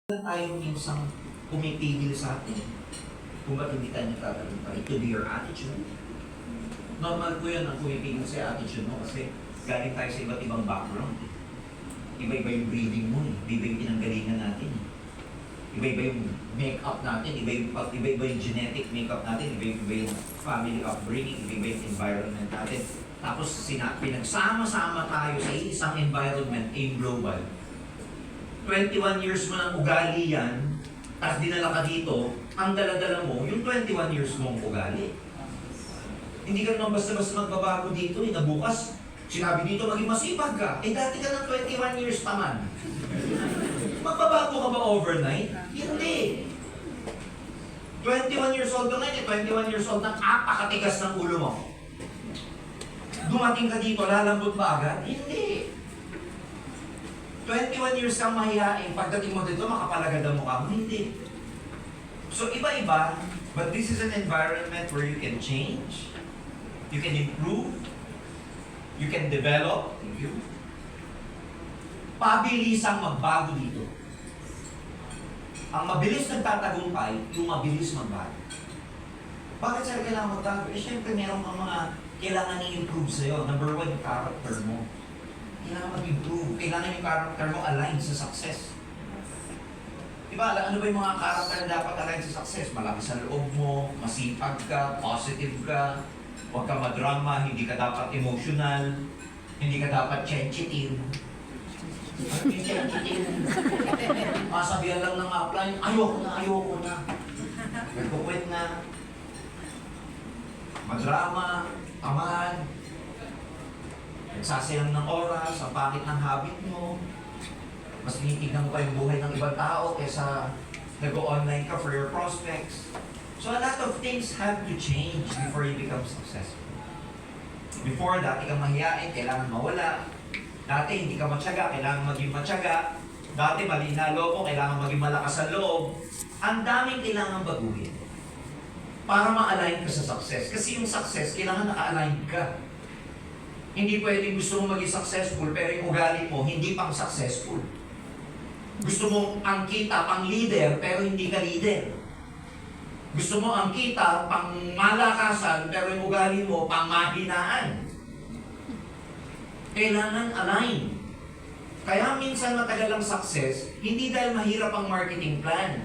Tayo minsang pumipigil sa atin kung ba't hindi tayo nagtatagumpay. It could be your attitude. Normal po yun ang pumipigil sa attitude mo kasi galing tayo sa iba't ibang background. Iba-iba yung breathing mo, iba-iba yung pinanggalingan natin. Iba-iba yung make-up natin, iba-iba yung genetic make-up natin, iba-iba yung family upbringing, iba-iba yung environment natin. Tapos pinagsama-sama tayo sa isang environment, aim global. 21 years mo ng ugali yan, tapos dinala ka dito, ang dala-dala mo, yung 21 years mong ugali. Hindi ka naman basta-basta magbabago dito, na bukas, sinabi dito, maging masipag ka. Dati ka ng 21 years naman. Magbabago ka ba overnight? Hindi. 21 years old ka ngayon, 21 years old na apakatigas ng ulo mo. Dumating ka dito, lalambot ba agad? Hindi. 21 years kang mahihain, pagdating mo dito, makapalagad ang mukha mo. Hindi. So, iba-iba, but this is an environment where you can change, you can improve, you can develop, pabilisang magbago dito. Ang mabilis nagtatagumpay, yung mabilis magbago. Bakit sir kailangan magbago? Siyempre, meron kang mga kailangan i-improve sa'yo. Number one, yung character mo. Kailangan mag-improve. Kailangan yung character mo align sa success. Diba? Ano ba yung mga character na dapat align sa success? Malaki sa loob mo, masipag ka, positive ka, huwag ka madrama, hindi ka dapat emotional, hindi ka dapat sensitive. Ano yung sensitive? Masabihan lang ng upline, ayoko na. Nagkukwit na. Madrama, tamad, nagsasayang ng oras, ang pangit ng habit mo, mas tinitignan mo pa yung buhay ng ibang tao kaysa nag-online ka for your prospects. So a lot of things have to change before you become successful. Before, dati kang mahiyain, kailangan mawala. Dati hindi ka matyaga, kailangan maging matyaga. Dati mali na loob, kailangan maging malakas sa loob. Ang daming kailangan baguhin para ma-align ka sa success. Kasi yung success, kailangan naka-align ka. Hindi pwedeng gusto mo maging successful, pero yung ugali mo, hindi pang successful. Gusto mo ang kita pang leader, pero hindi ka leader. Gusto mo ang kita pang malakasan, pero yung ugali mo pang mahinaan. Kailangan align. Kaya minsan matagal ang success, hindi dahil mahirap ang marketing plan,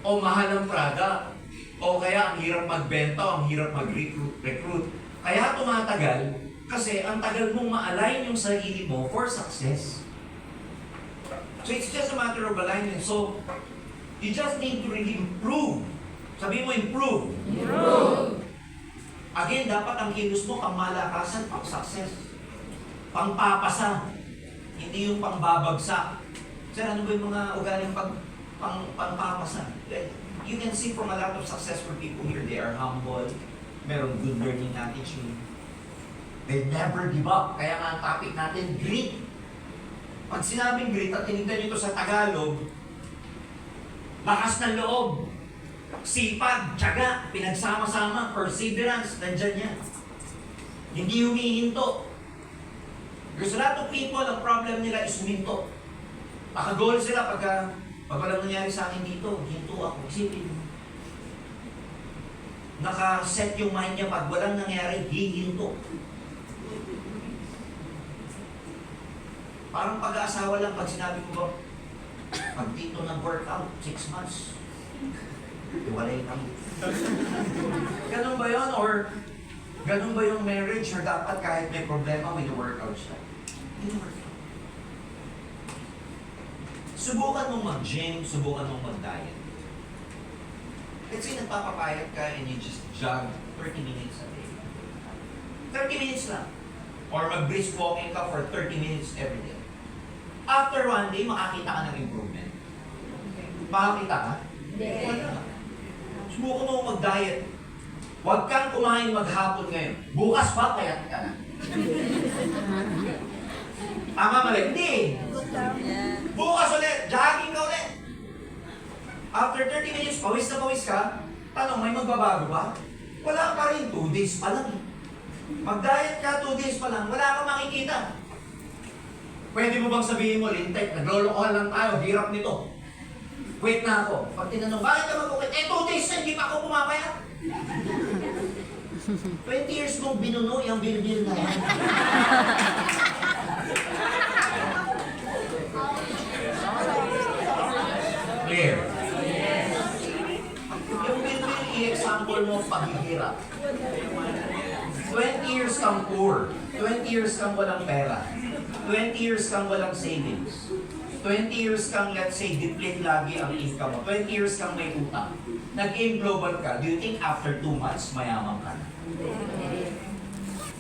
o mahal ang product, o kaya ang hirap magbenta, o ang hirap mag-recruit. Kaya tumatagal, kasi ang tagal mong ma-align yung sarili mo for success. So it's just a matter of alignment. So you just need to really improve. Sabi mo, improve. Improve. Again, dapat ang kilos mo pang malakasan, pang success. Pang papasa. Hindi yung pang babagsak. Sir, ano ba yung mga ugaling pang papasa? You can see from a lot of successful people here, they are humble, meron good learning attitude. They never give up. Kaya nga ang topic natin, grit. Pag sinabing grit at tinignan nyo sa Tagalog, lakas ng loob, sipag, tiyaga, pinagsama-sama, perseverance, nandyan yan. Hindi humihinto. Because a lot of people, ang problem nila is huminto. Naka-goal sila pag walang nangyari sa akin dito, hinto ako. Isipin mo. Naka-set yung mind niya pag walang nangyari, hihinto. Parang pag-aasawa lang pag sinabi ko ba, pag dito nag-workout, 6 months, iwalay kami. Ganun ba yun? Or ganun ba yung marriage? Or dapat kahit may problema, may workout siya? Hindi workout. Subukan mong mag-gym, subukan mong mag-diet. Let's say nagpapapayat ka and you just jog 30 minutes a day. 30 minutes lang. Or mag-brisk walking ka for 30 minutes every day. After one day, makakita ka ng improvement. Makakita ka? Wala. Subukan mo mag-diet. Huwag kang kumain maghapon ngayon. Bukas pa, kaya ka na. Tama mali? Hindi. Bukas ulit, jogging ka ulit. After 30 minutes, pawis na pawis ka. Tanong, may magbabago ba? Wala pa rin. 2 days pa lang. Mag-diet ka 2 days pa lang, wala kang makikita. Pwede mo bang sabihin mo, Lintek, naglolokohan lang tayo, hirap nito. Wait na ako. Pag tinanong, bakit ka mag-quit? 2 days na, hindi pa ako pumapayat. 20 years mong binuno yung bil-bil na yan. Clear? Yung bil-bil, i-example mo paghihirap. 20 years kang poor. 20 years kang walang pera. 20 years kang walang savings. 20 years kang, let's say, deplete lagi ang income mo. 20 years kang may utang. Nag-aim global ka, do you think after 2 months, mayaman ka na?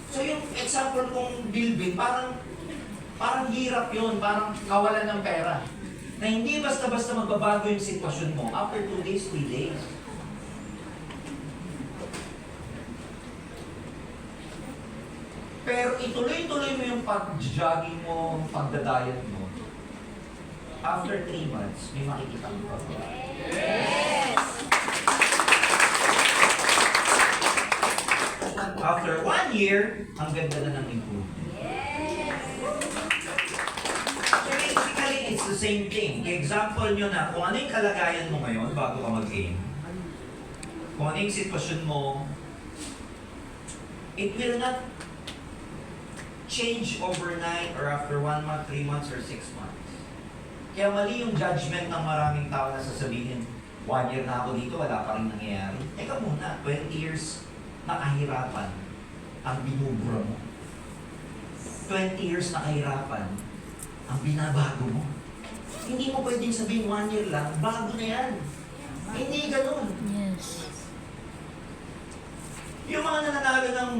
So yung example kong bilbil, parang hirap yun, parang kawalan ng pera. Na hindi basta-basta magbabago yung sitwasyon mo after 2 days, 3 days. Pero ituloy-tuloy mo yung pag-jogging mo, pagda-diet mo. After 3 months, may makikita mo pa. Yes! After 1 year, ang ganda na ng improvement. Yes! So basically, it's the same thing. Example nyo na kung ano yung kalagayan mo ngayon bago ka mag-aim. Kung ano yung sitwasyon mo, it will not change overnight or after 1 month, 3 months, or 6 months. Kaya mali yung judgment ng maraming tao na sasabihin, 1 year na ako dito, wala pa rin nangyayari. Teka muna, 20 years na kahirapan ang binubura mo. 20 years na kahirapan ang binabago mo. Hindi mo pwedeng sabihin 1 year lang, bago na yan. Hindi ganun. Yes. Yung mga nananalo ng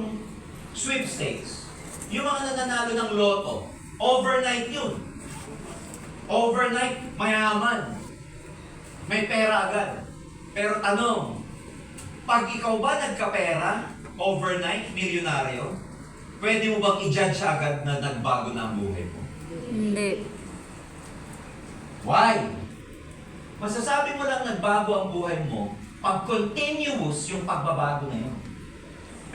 sweepstakes, yung mga nananalo ng loto, overnight yun. Overnight, mayaman. May pera agad. Pero tanong, pag ikaw ba nagkapera, overnight, milyonaryo, pwede mo bang i-judge agad na nagbago na ang buhay mo? Hindi. Why? Masasabi mo lang nagbago ang buhay mo pag continuous yung pagbabago na yun.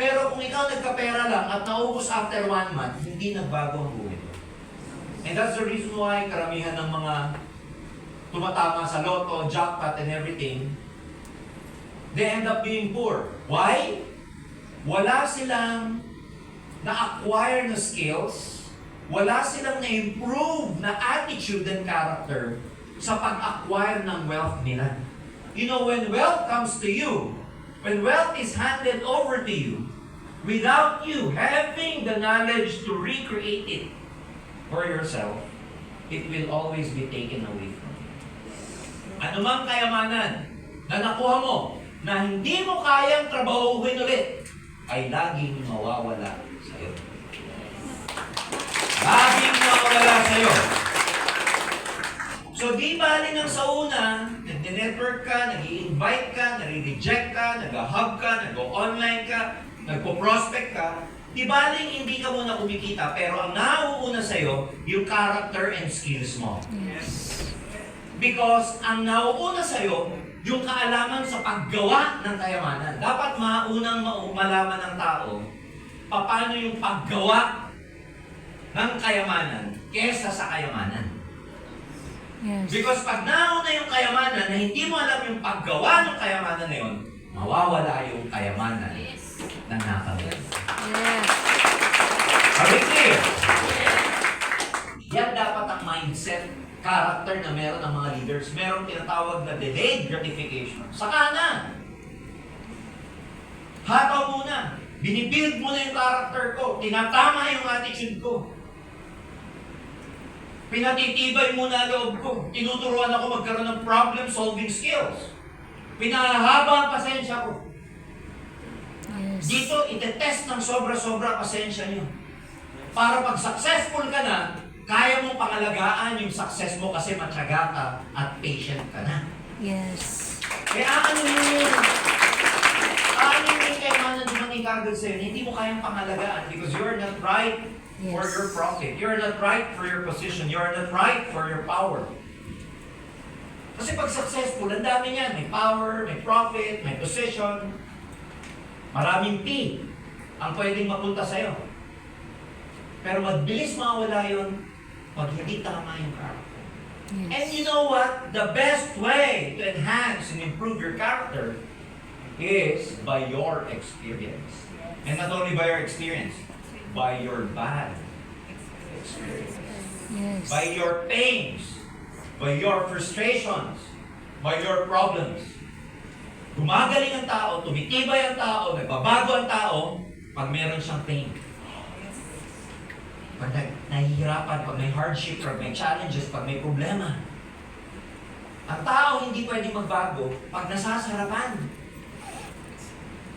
Pero kung ikaw nagkapera lang at naubos after 1 month, hindi nagbago ang buhay mo. And that's the reason why karamihan ng mga tumatama sa loto, jackpot, and everything, they end up being poor. Why? Wala silang na-acquire na skills, wala silang na-improve na attitude and character sa pag-acquire ng wealth nila. You know, when wealth comes to you, when wealth is handed over to you, without you having the knowledge to recreate it for yourself, it will always be taken away from you. Anumang kayamanan na nakuha mo na hindi mo kayang trabahuhin ulit, ay laging mawawala sa'yo. Laging mawawala sa'yo. So di bali nang sa una, nag-network ka, nag-i-invite ka, nare-reject ka, nag-hub ka, nag-online ka, nagpo-prospect ka, di baling hindi ka muna kumikita, pero ang nauuna sa'yo, yung character and skills mo. Yes. Because ang nauuna sa'yo, yung kaalaman sa paggawa ng kayamanan. Dapat maunang malaman ng tao, paano yung paggawa ng kayamanan kesa sa kayamanan. Yes. Because pag nauna yung kayamanan na hindi mo alam yung paggawa ng kayamanan na yun, mawawala yung kayamanan na nakamit. Yes. Are we clear? Yan dapat ang mindset, character na meron ng mga leaders. Merong tinatawag na delayed gratification. Saka na! Hataw muna. Binibuild mo na yung character ko. Tinatama yung attitude ko. Pinatitibay mo na loob ko. Tinuturuan ako magkaroon ng problem-solving skills. Pinahaba ang pasensya ko. Yes. Dito, itetest ng sobra-sobra pasensya nyo. Para pag successful ka na, kaya mong pangalagaan yung success mo kasi matyaga ka at patient ka na. Yes. Kaya ano yung kayamanan naman ikagad sa'yo, hindi mo kayang pangalagaan because you're not right for Yes. your profit. You're not right for your position. You're not right for your power. Kasi pag successful, ang dami niyan. May power, may profit, may position. Maraming P ang pwedeng mapunta sa'yo. Pero mabilis mawala yun pag hindi tama yung character. And you know what? The best way to enhance and improve your character is by your experience. And not only by your experience, by your bad experience. Yes. By your pains, by your frustrations, by your problems. Gumagaling ang tao, tumitibay ang tao, nagbabago ang tao pag meron siyang pain. Pag nahihirapan, pag may hardship, pag may challenges, pag may problema. Ang tao hindi pwede magbago pag nasasarapan.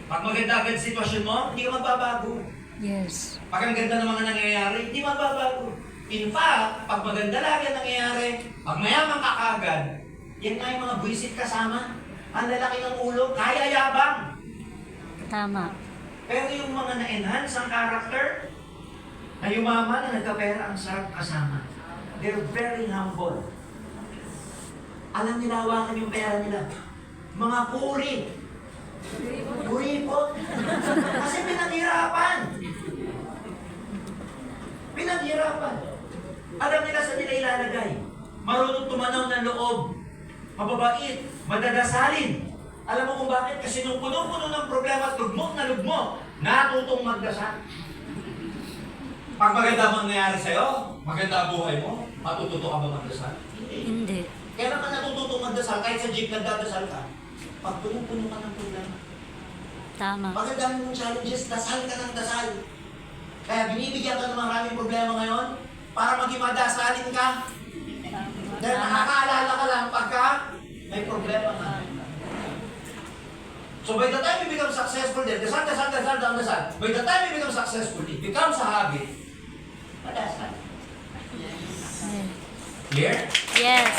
Pag maganda agad sitwasyon mo, hindi ka magbabago. Yes. Pag ang ganda ng mga nangyayari, hindi magbabago. In fact, pag maganda lagi ang nangyayari, pag mayaman ka kaagad, yan nga yung mga buwisit kasama. Ang lalaki ng ulo, kaya yabang. Tama. Pero yung mga na-enhance ang character, na yumaman na nagkapera, ang sarap kasama. They're very humble. Alam nila hawakan yung pera nila. Mga puri. Puri po. Kasi pinaghirapan. Pinaghirapan. Alam nila sa nila ilalagay. Marunong tumanaw ng loob. Mababait. Madadasalin. Alam mo kung bakit? Kasi nung puno-puno ng problema at lugmok na lugmok, natutong magdasal. Pag maganda ang nangyayari sa'yo, maganda ang buhay mo, matututo ka ba magdasal? Hindi. Kaya naman natututong magdasal, kahit sa jeep nagdadasal ka, pag puno-puno ka ng problema. Tama. Pag ang dami mong challenges, dasal ka ng dasal. Kaya binibigyan ka ng maraming problema ngayon, para maging madasalin ka. Dahil nakakaalala ka lang pagka may problema ka. So by the time you become successful, then dasal. By the time you become successful, it becomes a habit. Madasal. Yes. Clear? Yes.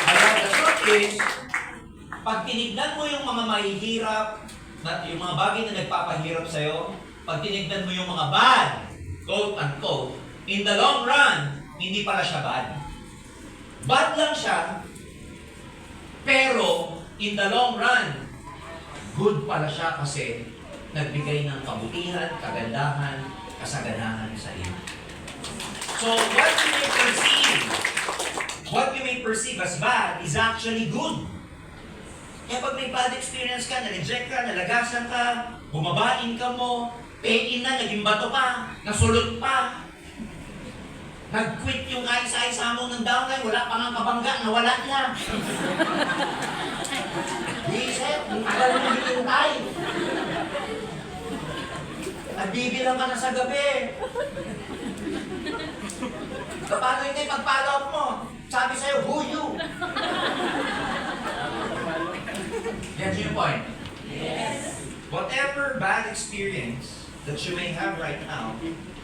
Kaya the truth is, pag tinignan mo yung mga mahihirap, yung mga bagay na nagpapahirap sa'yo, pag tinignan mo yung mga bad, quote-unquote, in the long run, hindi pala siya bad. Bad lang siya, pero in the long run, good pala siya kasi nagbigay ng kabutihan, kagandahan, kasaganahan sa iyo. So, what you may perceive as bad is actually good. Kaya pag may bad experience ka, na-reject ka, nalagasan ka, bumabain ka mo, pain na, naging bato ka, nasulot pa, nag-quit yung kaisa-isa mo ng downline, wala pa nga kabangga, nawala na. Isip, ang tagal mo hintay. Nagbibilang ka na sa gabi. Paano hindi pag-follow up mo? Sabi sa'yo, who you? Get your point? Yes. Whatever bad experience that you may have right now,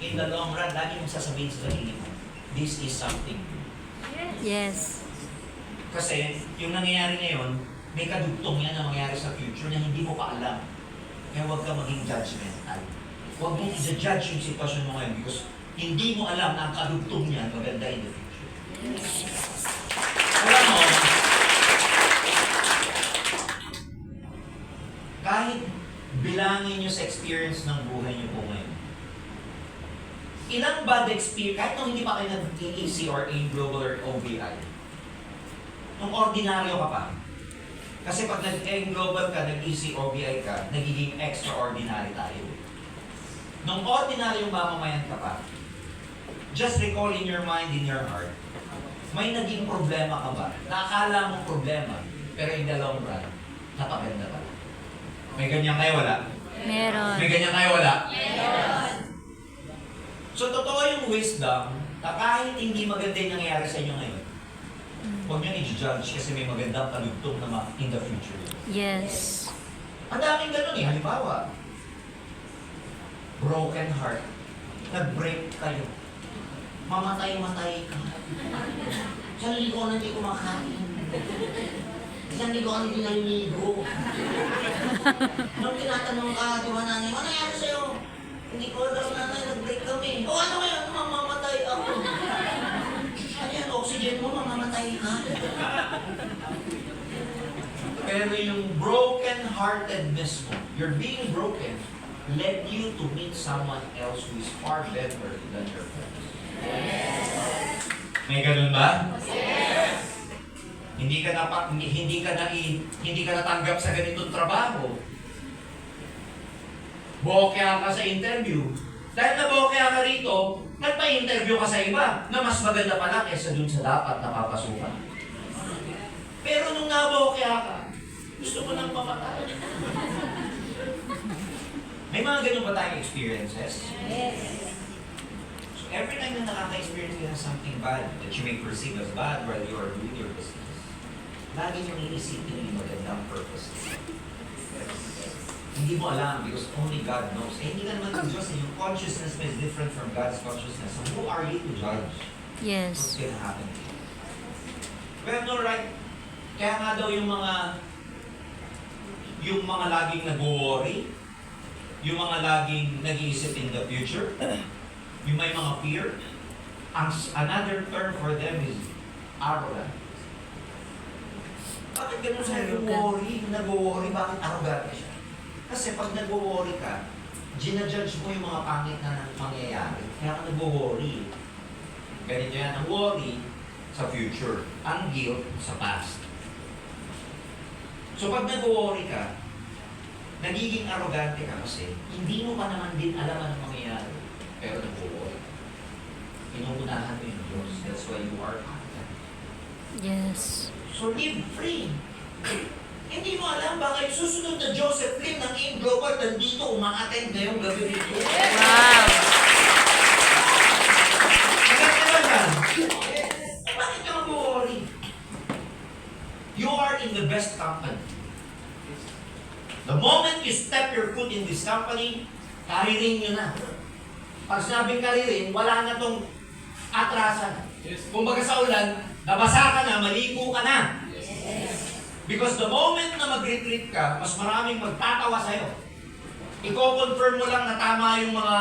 in the long run, lagi mong sasabihin sa sarili mo, this is something. Yes. Kasi yung nangyayari ngayon, may kadugtong yan na mangyayari sa future na hindi mo pa alam. Kaya huwag ka maging judgmental. Huwag mong i-judge yung sitwasyon mo ngayon because hindi mo alam na ang kadugtong niya maganda in the future. Alam mo, kahit bilangin nyo sa experience ng buhay nyo po ngayon, ilang bad experience, kahit nung hindi pa kayo nag-EC or AIM Global or OBI, nung ordinaryo ka pa, kasi pag nag-AIM Global ka, nag-EC, OBI ka, nagiging extraordinary tayo. Nung ordinaryong mamamayan ka pa, just recall in your mind, in your heart, may naging problema ka ba? Nakakala mong problema, pero in the long run, napaganda ka. May ganyan kayo, wala? Meron. May ganyan kayo, wala? Yes! So, totoo yung wisdom na kahit hindi maganda yung nangyayari sa inyo ngayon, huwag nyo i-judge kasi may magandang kalugtong na in the future. Yes. Ang daming ganun eh. Halimbawa, broken heart. Nag-break kayo. Mamatay-matay ka. Sa ligo na hindi kumakain. Isang ligo ka hindi naliligo. Nung tinatanong ka, di ba nanay, ano nangyari sa'yo? Hindi ko alam nanay, nag-break kami. O ano kaya? Mamamatay ako. Ano yan? Oxygen mo, mamamatay ka. Pero yung broken-heartedness mo, you're being broken, led you to meet someone else who is far better than your friends. Yes. May ganun ba? Hindi ka natanggap sa ganitong trabaho. Bokya ka sa interview. Dahil nabokya ka rito, nagpa-interview ka sa iba na mas maganda pala kaysa dun sa dapat napapasukan. Pero nung nabokya ka, gusto mo nang mamatay. May mga ganun ba tayong experiences? So every time na nakaka-experience ka ng something bad that you may perceive as bad while you are doing your business, lagi niyong iisipin yung magandang purpose. Hindi mo alam because only God knows. Eh, hindi ka naman ng Diyos. Yung consciousness mo is different from God's consciousness. So who are you to judge what's Yes. gonna happen to you? Well, no, right? Kaya nga daw yung mga laging nag-worry, yung mga laging nag-iisip in the future, yung may mga fear, another term for them is arrogant. Bakit ganun sa nag-worry? Nag-worry, bakit arrogant siya? Kasi pag nag-worry ka, ginajudge mo yung mga pangit na mangyayari. Kaya ka nag-worry. Ganito yan, ang worry sa future, ang guilt sa past. So pag nag-worry ka, nagiging arrogante ka kasi hindi mo pa naman din alam ang mangyayari. Pero nag-worry. Inuunahan mo yung Diyos. That's why you are confident. Yes. So live free. Hindi mo alam baka yung susunod na Joseph Lim ng AIM Global nandito umaattend ngayong gabi rito. Wow. Maganda ba yan? Bakit ka mag-worry? You are in the best company. The moment you step your foot in this company, karirin nyo na. Pag sinabing karirin, wala na tong atrasan. Kung baga sa ulan, nabasa ka na, maligo ka na. Because the moment na mag-retreat ka, mas maraming magtatawa sa'yo. Iko-confirm mo lang na tama yung mga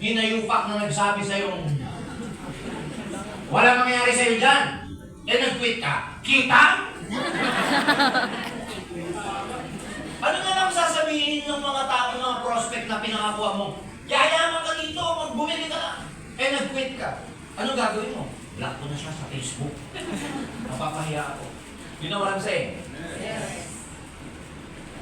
hinayupak na nagsabi sa'yo, wala mangyayari sa'yo dyan. Eh, nag-quit ka. Kita? Ano nga lang sasabihin ng mga tao, mga prospect na pinangakuha mo? Yayaman ka dito, magbumili ka na. Eh, nag-quit ka. Ano gagawin mo? Block ko na siya sa Facebook. Napapahiya ako. You know what I'm saying? Yes.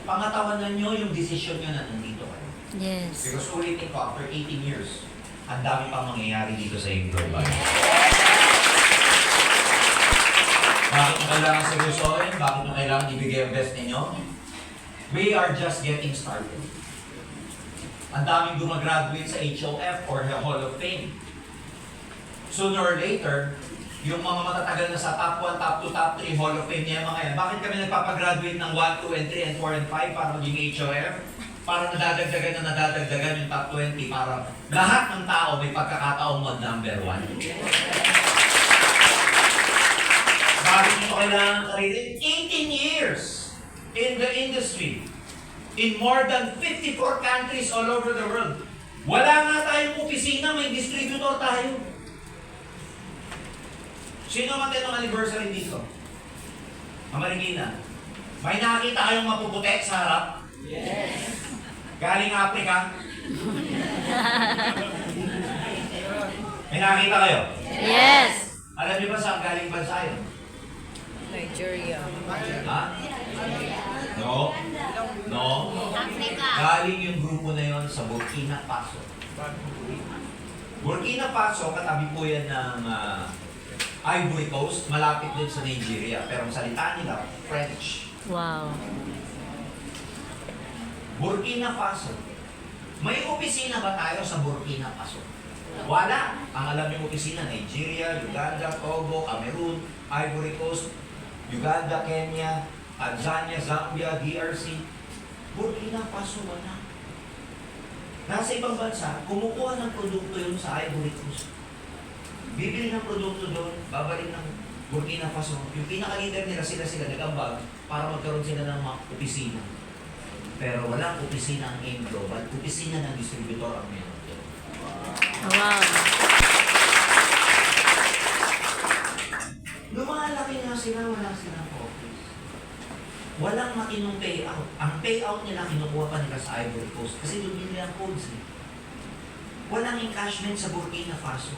Pangatawanan nyo yung decision nyo na nandito kayo. Yes. Because ulitin ko, after 18 years, ang dami pang mangyayari dito sa AIM Global. Bakit nyo kailangan seryosohin? Bakit nyo kailangan ibigay ang best ninyo? We are just getting started. Ang daming gumagraduate sa HOF or the Hall of Fame. Sooner or later, yung mga matatagal na sa top 1, top 2, top 3 Hall of Fame niya mga yan, bakit kami nagpapagraduate ng 1, 2, and 3, and 4, and 5 para maging HOF? Para nadadagdagan yung top 20 para lahat ng tao may pagkakataong mag-number 1. Bakit nyo kailangan karirin? 18 years in the industry. In more than 54 countries all over the world. Wala nga tayong opisina, may distributor tayo. Sino man tayo ng anniversary dito? Mamarigina. May nakita kayong mapuputi sa harap? Yes. Galing Africa? May nakita kayo? Yes. Alam niyo ba saan galing bansa yun? Nigeria. Ha? No? No? Africa. Galing yung grupo na yon sa Burkina Faso. Burkina Faso, katabi po yan ng Ivory Coast, malapit din sa Nigeria. Pero ang salita nila, French. Wow. Burkina Faso. May opisina ba tayo sa Burkina Faso? Wala. Ang alam yung opisina, Nigeria, Uganda, Togo, Cameroon, Ivory Coast, Uganda, Kenya, Tanzania, Zambia, DRC. Burkina Faso wala. Nasa ibang bansa, kumukuha ng produkto yun sa Ivory Coast. Bibili ng produkto doon, babalik ng Burkina Faso. Yung pinaka-leader nila, sila nagambag para magkaroon sila ng mga opisina. Pero walang opisina ang AIM Global. Opisina ng distributor ang meron. Wow. Lumalaki na sila, wala silang office. Walang matinong payout. Ang payout nila, kinukuha pa nila sa Ivory Coast. Kasi doon nila ang codes eh. Walang encashment sa Burkina Faso.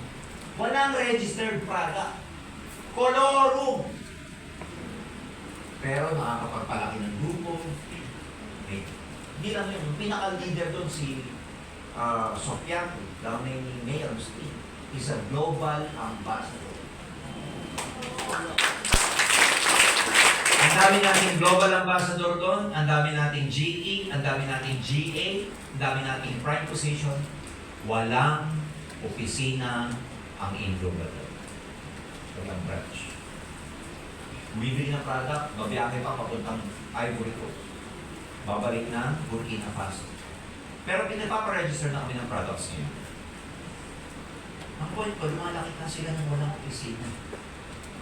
Walang registered product. Kolorum. Pero nakakapagpalaki ng grupo. Okay. Hindi lang yun. Yung pinaka-leader doon si Sofia, down ni Mayor Steve, is a global ambassador. Ang dami nating global ambassador doon, ang dami nating GE, ang dami nating GA, ang dami nating prime position. Walang opisina ang in-global doon. Walang branch. Bibili ng product, babiyahe pa papuntang Ivory Coast. Babalik na Burkina Faso. Pero pinagpaparegister na kami ng products niya. Ang point ko, lumalaki na sila ng walang opisina.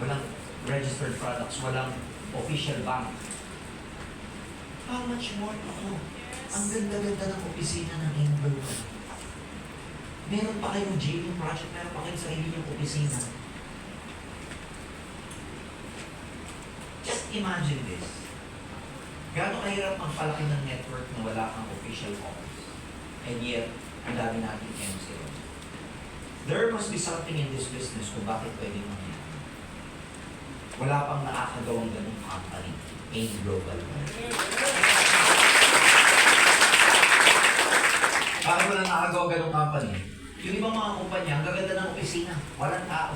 Walang registered products, walang official bank. How much more ako? Ang ganda-ganda ng opisina ng Englobe. Meron pa kayong JV project, meron pa kayong sarili yung opisina. Just imagine this. Gaano kahirap ang palaki ng network na wala kang official office. And yet, ang dami natin MC. There must be something in this business kung bakit pwedeng mangyari. Wala pang nakakagawang ganung company in global. Bakit wala nakakagawang ganung company? Yung ibang mga kumpanya, ang gaganda ng opisina, walang tao.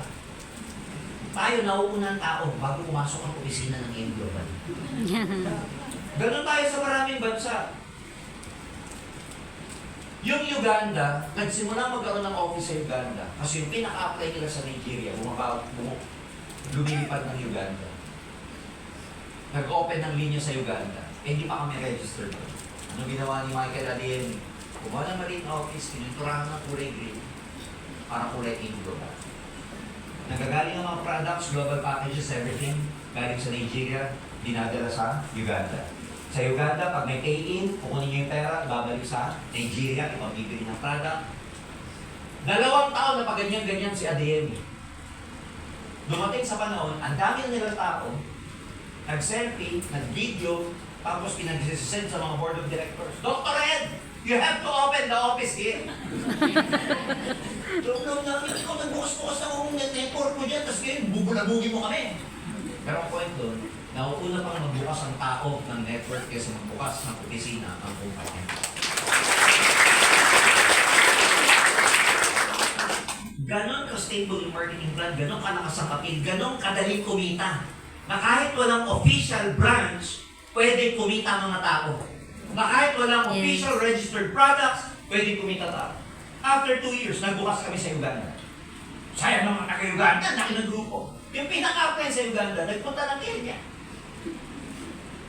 Tayo, nauuna ang tao bago pumasok ang opisina ng in-global. Ganon tayo sa maraming bansa. Yung Uganda, nagsimula magkaroon ng office sa Uganda kasi yung pinaka-apply nila sa Nigeria, lumilipad ng Uganda. Nag-open ng linya sa Uganda. Eh, hindi pa kami registered. Ano ginawa ni Michael Adiem? Kumuha ng maliit na office, tinuturahan ng kulay green para kulay in-global. Nagagaling ang mga products, global packages, everything, galing sa Nigeria, dinadala sa Uganda. Sa Uganda, pag may pay-in, kukunin niyo yung pera, ibabalik sa Nigeria, ipabibili ng product. 2 taon na pa ganyan-ganyan si Adeyemi. Dumating sa panahon, ang dami na nilang tao, nag-selfie, nag-video, tapos pinag-send sa mga board of directors. Dr. Ed, you have to open the office here. Tulog namin, ikaw nagbukas-bukas na kung network mo dyan, tapos ngayon, bubulabugi mo kami. Pero ang point doon, nauuna pang magbukas ang tao ng network kaysa magbukas ng opisina ang kumpanya. Ganon ka-stable yung marketing plan, ganon kalakas ang kapil, ganon kadaling kumita. Na kahit walang official branch, pwede kumita ang mga tao. Na kahit walang official registered products, pwede kumita tao. After 2 years, nagbukas kami sa Uganda. Sayang naman taga-Uganda, laki ng grupo. Yung pinaka-apply sa Uganda, nagpunta ng Kenya.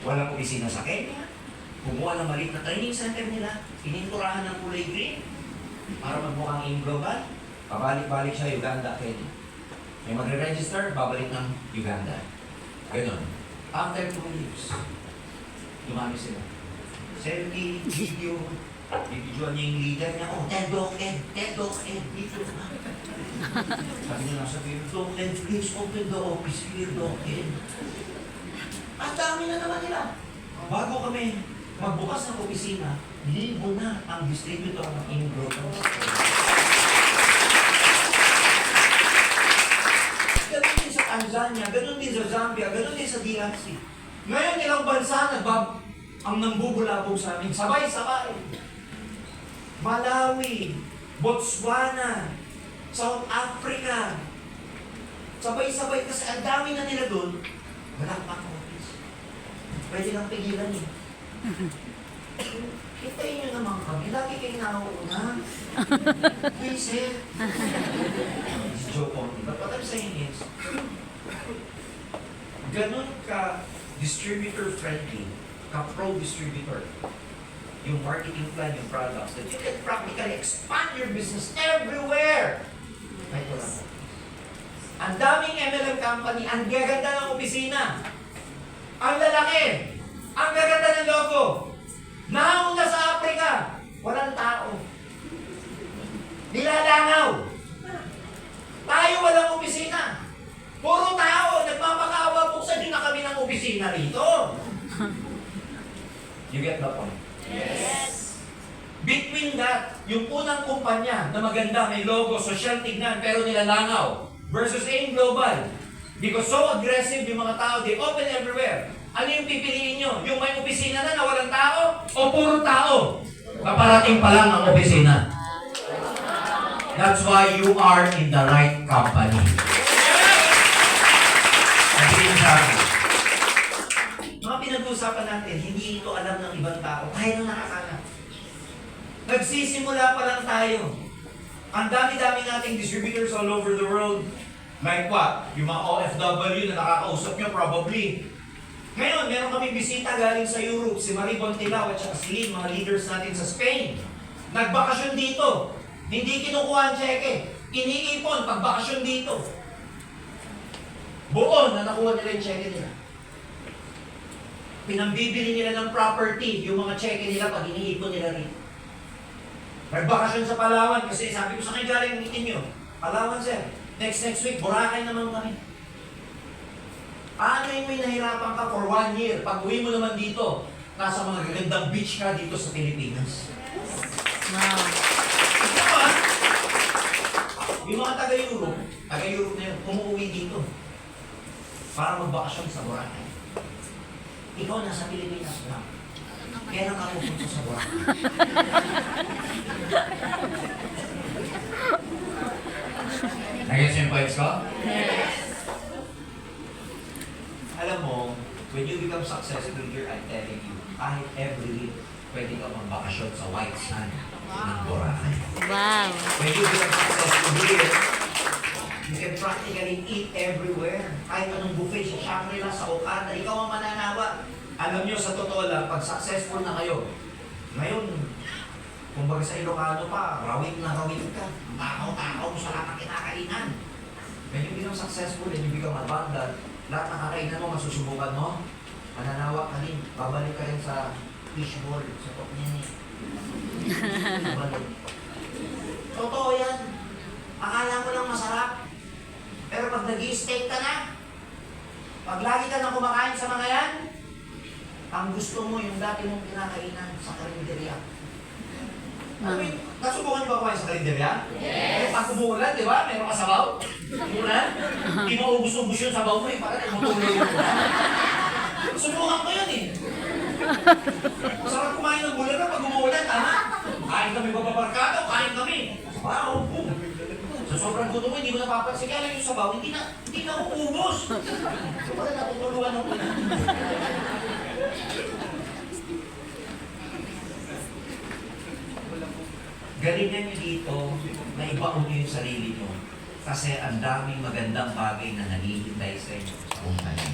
Walang opisina sa Kenya. Kumuha ng maliit na training center nila. Pininturahan ng kulay green para magmukhang in-global. Pabalik-balik siya Uganda, Kenya. May magre-register, babalik ng Uganda. Ganon. After 2 years, dumami sila. Selfie, video, bibidyoan niya yung leader niya. Oh, Ted Doc Ed, dito na. Sabi niya nasa video, Doc Ed, please open the office here, Doc Ed. Ang dami na naman nila. Bago kami magbukas ng opisina, libo na ang distributor ng in-global. Ganun din sa Tanzania, ganun din sa Zambia, ganun din sa DRC. Ngayon ilang bansa ang nambubulabog sa amin. Sabay-sabay. Malawi, Botswana, South Africa. Sabay-sabay kasi ang dami na nila doon. Wala pang office. Pwede lang pigilan eh. Hintayin nyo naman kami. Lagi kayo nauuna. Please eh. It's joke only. But what I'm saying is, ganun ka distributor friendly, ka pro distributor, yung marketing plan, yung products, that you can practically expand your business everywhere. Kahit wala mo. Ang daming MLM company, ang gaganda ng opisina. Ang lalaki. Ang gaganda ng logo. Nauna sa Africa. Walang tao. Nilalangaw. Tayo walang opisina. Puro tao. Nagmamakawa. Buksan nyo na kami ng opisina rito. You get the point? Yes. Between that, yung unang kumpanya na maganda, may logo, social tignan, pero nilalangaw, versus AIM Global. Because so aggressive yung mga tao, they open everywhere. Ano yung pipiliin nyo? Yung may opisina na walang tao? O puro tao? Paparating pa lang ang opisina. That's why you are in the right company. Sabihin sa akin, mga pinag-uusapan natin, hindi ito alam ng ibang tao, tayo na nakakala. Nagsisimula pa lang tayo. Ang dami-dami nating distributors all over the world. Like what? Yung mga OFW na nakakausap nyo probably. Ngayon, meron kami bisita galing sa Europe, si Marie Bontilao at si Lynn, mga leaders natin sa Spain. Nagbakasyon dito. Hindi kinukuha ang cheque. Iniipon pagbakasyon dito. Buon na nakuha nila yung cheque nila. Pinambibili nila ng property, yung mga cheque nila pag iniipon nila rin. Nagbakasyon sa Palawan kasi sabi ko sa kayo galing meeting nyo. Palawan sir, next week, Boracay naman kami. Paano yung may nahirapan ka for 1 year? Pag uwi mo naman dito, nasa mga gagandang beach ka dito sa Pilipinas. Wow. Diba? Yung mga taga-Europe na yun, umuwi dito para magbakasyon sa Boracay. Ikaw nasa Pilipinas lang. Kailan ka pupunta sa Boracay? Nagets yung points ko? Alam mo, when you become successful here, I'm telling you, kahit every week, pwede ka magbakasyon sa white sand ng Boracay. Wow. When you become successful here, you can practically eat everywhere. Kahit anong buffet sa Shangri-La, sa Okada, ikaw ang mananawa. Alam nyo, sa totoo lang, pag successful na kayo, ngayon, kumbaga sa Ilocano pa, rawit na rawit ka. Takaw-takaw mo sa lahat ng kinakainan. When you become successful and you become abundant, lahat ng kakainan mo, masusubukan mo, mananawa ka rin, babalik ka rin sa fishbowl, sa top niya eh. Babalik. Totoo yan. Akala mo lang masarap. Pero pag nag-i-steak ka na, pag lagi ka na kumakain sa mga yan, ang gusto mo yung dati mong kinakainan sa karinderya. Ano yun? Nasubukan niyo ba kumain sa karinderya? Yes! Pag umuulan, di ba? Meron ka sabaw? Umuulan? Hindi mo ubus-ubus yung sabaw mo eh. Parang tumutulog yung ulan. Subukan ko yun eh. Masarap kumain ng bulan na pag umuulan, tama? Kain kami bababarkada o kain kami. Wow, boom! Sa sobrang gusto mo, hindi mo napapansin. Kaya lang yung sabaw, hindi na uubos. So parang natutuluan ng ulan. Galingan niyo dito na ibaon niyo yung sarili niyo kasi ang daming magandang bagay na nanihintay sa inyo sa kumpanya.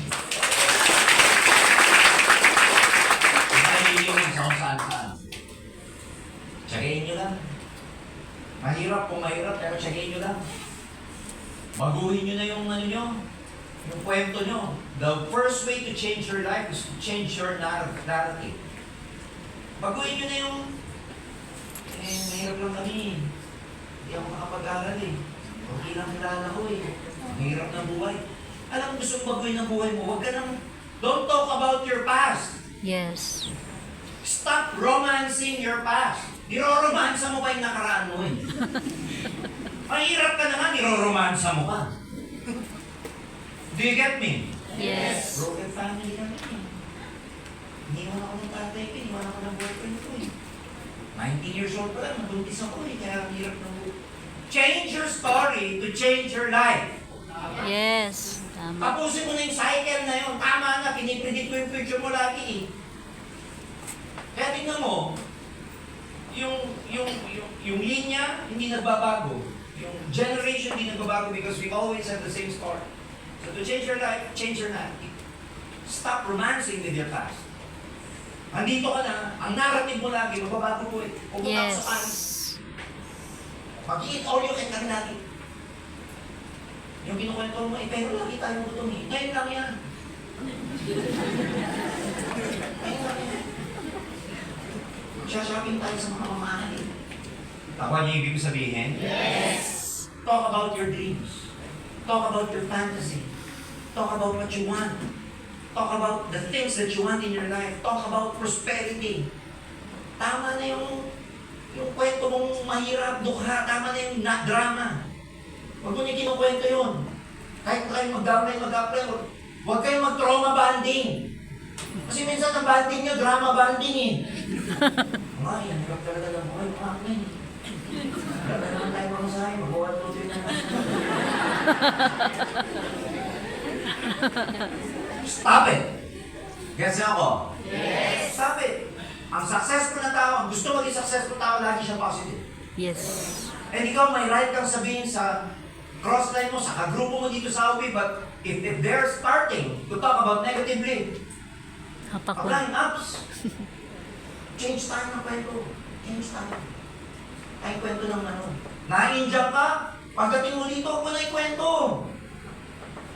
Hindi yung sa kung saan-saan. Tsagayin niyo lang. Mahirap kung mahirap, pero tsagayin niyo lang. Baguhin niyo na yung ano niyo, yung kwento niyo. The first way to change your life is to change your narrative. Baguhin niyo na yung mahirap lang kami. Hindi ako makapag-aral eh. Okay lang kilala ko eh. Mahirap ng buhay. Alam mo, gusto mong baguhin ng buhay mo, huwag ka nang, don't talk about your past. Yes. Stop romancing your past. Niro-romansa mo pa yung nakaraan mo eh. Mahirap ka na nga, niro-romansa mo pa. Do you get me? Yes. Broken family kami eh. Iniwan ako ng tatay ko, iniwan ako ng boyfriend ko eh. 19 years old pa lang, nabuntis ako eh, kaya ang hirap ng buhay. Change your story to change your life. Yes. Tama. Tapusin mo na yung cycle na yun. Tama na, pinipredict mo yung future mo lagi eh. Kaya tingnan mo, yung linya, hindi nagbabago. Yung generation, hindi nagbabago because we always have the same story. So to change your life, change your narrative. Stop romancing with your past. Andito ka na, ang narrative mo lagi, magbabago po eh. Pumunta Yes. sa panis. Mag-eat all you can kami lagi. Yung kinukwento mo, pero lagi tayo gutom eh. Ngayon lang yan. Ngayon lang yan. Magsha-shopping tayo sa mga mamahal eh. Tawa niyo yung ibig sabihin? Yes! Talk about your dreams. Talk about your fantasy. Talk about what you want. Talk about the things that you want in your life. Talk about prosperity. Tama na yung Yung kwento mong mahirap, dukha, tama na yung drama. Huwag mo niya kinukwento yun. Kahit kayo mag-downline, mag-apply, huwag kayong mag-trauma bonding. Kasi minsan ang bonding nyo, drama bonding eh. Ay, ang hirap talaga lang buhay, akin. Hirap na naman tayo mga sahay, mag-uwan mo din na. Stop it! Gets niyo ako? Yes! Stop it! Ang successful na tao, ang gusto maging successful tao, lagi siya positive. Yes. And ikaw, may right kang sabihin sa crossline mo, sa kagrupo mo dito sa UP, but if they're starting to talk about negatively, Hapako. applying ups, change tayo ng kwento. Change tayo. Ay, kwento ng ano. Na-injure ka, pagdating mo dito, huwag mo na ikwento.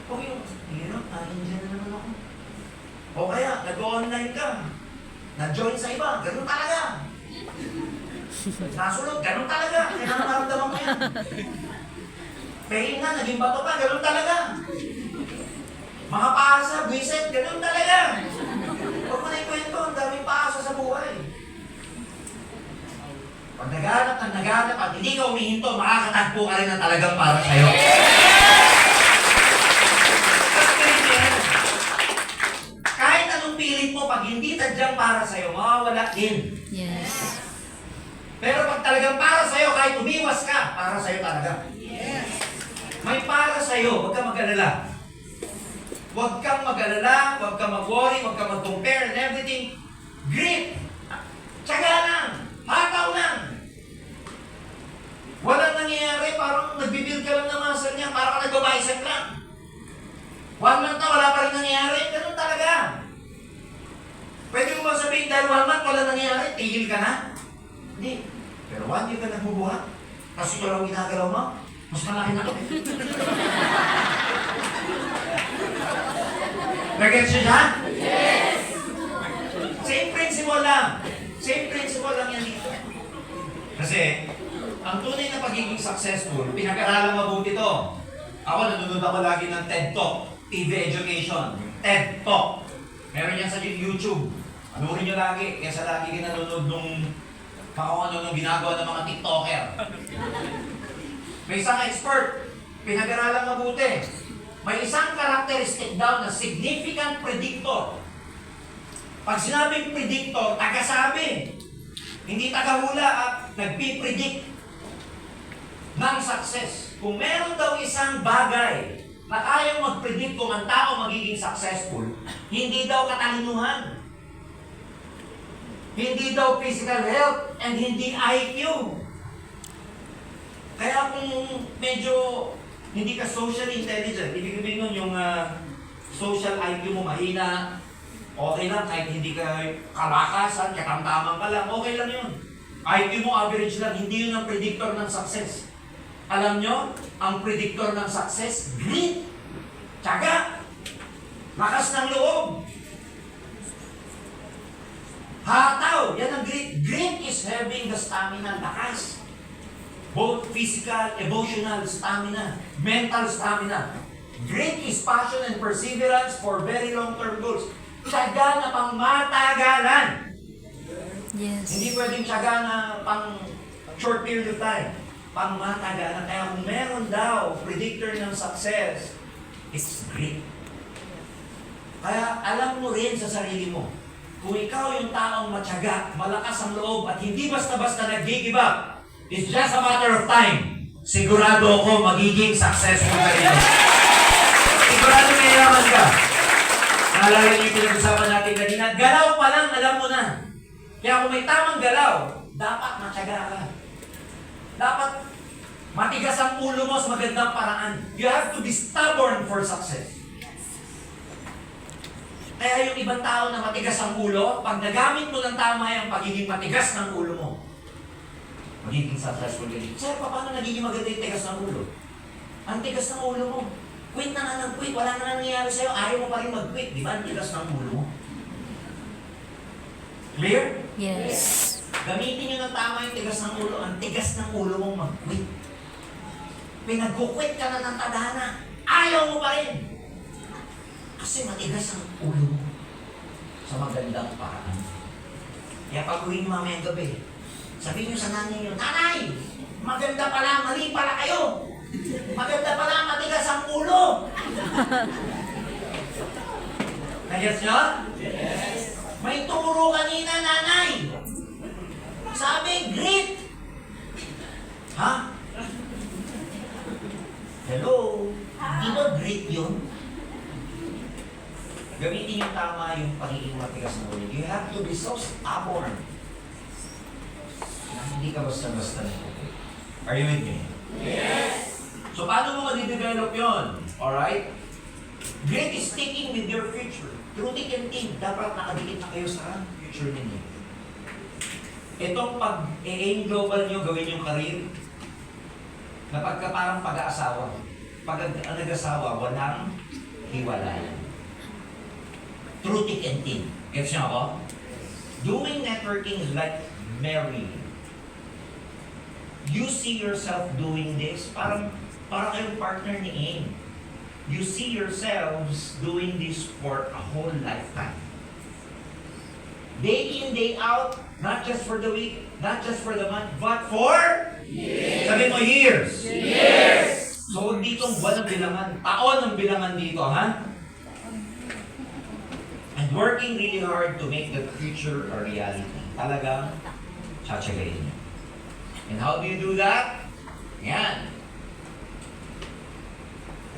Huwag yung, hirap, na-injure na naman ako. O kaya, nag-online ka, na-join sa iba, ganun talaga. Nasunod, ganun talaga. Kailangan maramdaman mo yan. Pain na, naging bato pa, ganun talaga. Mga paasa, buwiset, ganun talaga. Huwag mo na ikwento, ang daming paasa sa buhay. Pag naghahanap at hindi ka umihinto, makakatagpo ka rin na talagang para sa'yo. Kahit anong pilit mo, pag hindi tadyang para sa'yo, mawawala din. Yes. Pero pag talagang para sa'yo, kahit umiwas ka, para sa'yo talaga. May para sa'yo, huwag kang mag-alala. Huwag kang mag-alala, huwag kang mag-worry, huwag kang mag-compare and everything. Grit! Tsaga lang! Hataw lang! Walang nangyayari, parang nagbibuild ka lang ng muscle niya, parang ka nag-bicep lang. 1 month na, wala pa rin nangyayari, ganun talaga. Pwede mo ba sabihin, dahil 1 month, wala nangyayari, tigil ka na? Hindi. Pero 1 year ka nagbubuhat, kasi ito lang ginagalaw mo, mas malaki na kami. Nag-gets nyo dyan? Yes! Same principle lang. Same principle lang yan dito. Kasi, ang tunay na pagiging successful, pinag-aralan mabuti to. Ako, nanonood ako lagi ng TED Talk, TV Education, TED Talk. Meron yan sa YouTube. Anurin nyo lagi, kaya sa lagi nanonood nung ano nung ginagawa ng mga TikToker. May isang expert, pinag-aralan mabuti. May isang characteristic daw na significant predictor. Pag sinabing predictor, tagasabi. Hindi tagahula at nagpipredict ng success. Kung meron daw isang bagay na kayang mag-predict kung ang tao magiging successful, hindi daw katalinuhan. Hindi daw physical health and hindi IQ. Kaya kung medyo hindi ka socially intelligent, ibig sabihin nun yung social IQ mo mahina, okay lang kahit hindi ka kalakasan, katamtaman ka lang, okay lang yun. IQ mo average lang, hindi yun ang predictor ng success. Alam nyo, ang predictor ng success, grit, tiyaga, lakas ng loob, hataw, yan ang grit. Grit is having the stamina, lakas. Both physical, emotional stamina, mental stamina. Grit is passion and perseverance for very long-term goals. Tiyaga na pang matagalan. Yes. Hindi pwedeng tiyaga na pang short period of time. Pang matagalan. Kaya kung meron daw predictor ng success, it's grit. Kaya alam mo rin sa sarili mo, kung ikaw yung taong matyaga, malakas ang loob, at hindi basta-basta nag-give up, it's just a matter of time. Sigurado ako magiging successful ka rin. Sigurado may yaman ka. Naalala niyo yung pinag-usapan natin kanina, galaw pa lang, alam mo na. Kaya kung may tamang galaw, dapat matyaga ka. Dapat matigas ang ulo mo sa magandang paraan. You have to be stubborn for success. Kaya yung ibang tao na matigas ang ulo, pag nagamit mo ng tama yung pagiging matigas ng ulo mo, magiging successful ka din. Sir, paano nagiging maganda yung tigas ng ulo? Ang tigas ng ulo mo. Quit na nga ng quit. Wala na nangyayari sa'yo. Ayaw mo pa rin mag-quit. Di ba? Ang tigas ng ulo mo. Clear? Yes. Gamitin nyo ng tama yung tigas ng ulo. Ang tigas ng ulo mong mag-quit. Pinag-quit ka na ng tadhana. Ayaw mo pa rin. Kasi matigas ang ulo mo sa magandang paraan. Kaya pag uwi nyo mamayang gabi, Sabihin nyo sa nanay nyo, Nanay! Maganda pala, mali pala kayo! Maganda pala, matigas ang ulo! Nagets nyo? Yes! May turo kanina, nanay! Sabi, grit! Ha? Hello? Di ba grit yun? Gamitin yung tama yung pagiging matigas ng ulo. You have to be so stubborn. Hindi ka basta-basta na. Are you with me? Yes! So, paano mo madidevelop yun? Alright? Grit is sticking with your future. Through thick and thin, dapat nakadikit na kayo sa future ninyo. Itong pag-aim global nyo, gawin yung career, na pagka parang pag-aasawa. Pag nag-asawa, walang hiwalayan. Through thick and thin. Gets nyo ako? Doing networking is like marrying. You see yourself doing this, parang kayong partner ni Aim. You see yourselves doing this for a whole lifetime. Day in, day out, not just for the week, not just for the month, but for years. Sabi mo, years. Years. So, ditong buwan ang bilangan, taon ang bilangan dito, ha? And working really hard to make the future a reality. Talagang tsatsagayin niyo. And how do you do that? Yan.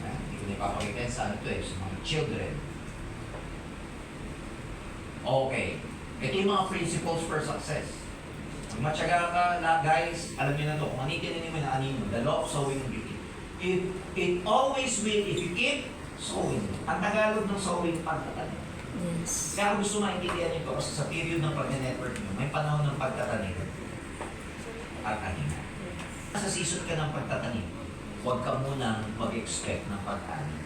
Hindi ko na ipapakita yan sa mga children. Okay. Ito yung mga principles for success. Kung matyaga ka, guys, alam niyo na to. Kung anitin mo na anin mo, the law of sowing and reaping. It always will, if you keep sowing. Ang Tagalog ng sowing, pagtatanim. Yes. Kaya gusto maintindihan nyo ito kasi sa period ng pag-network nyo, may panahon ng pagtatanim at aningan. Sa season ka ng pagtatanim, huwag ka munang mag-expect ng pag-anin.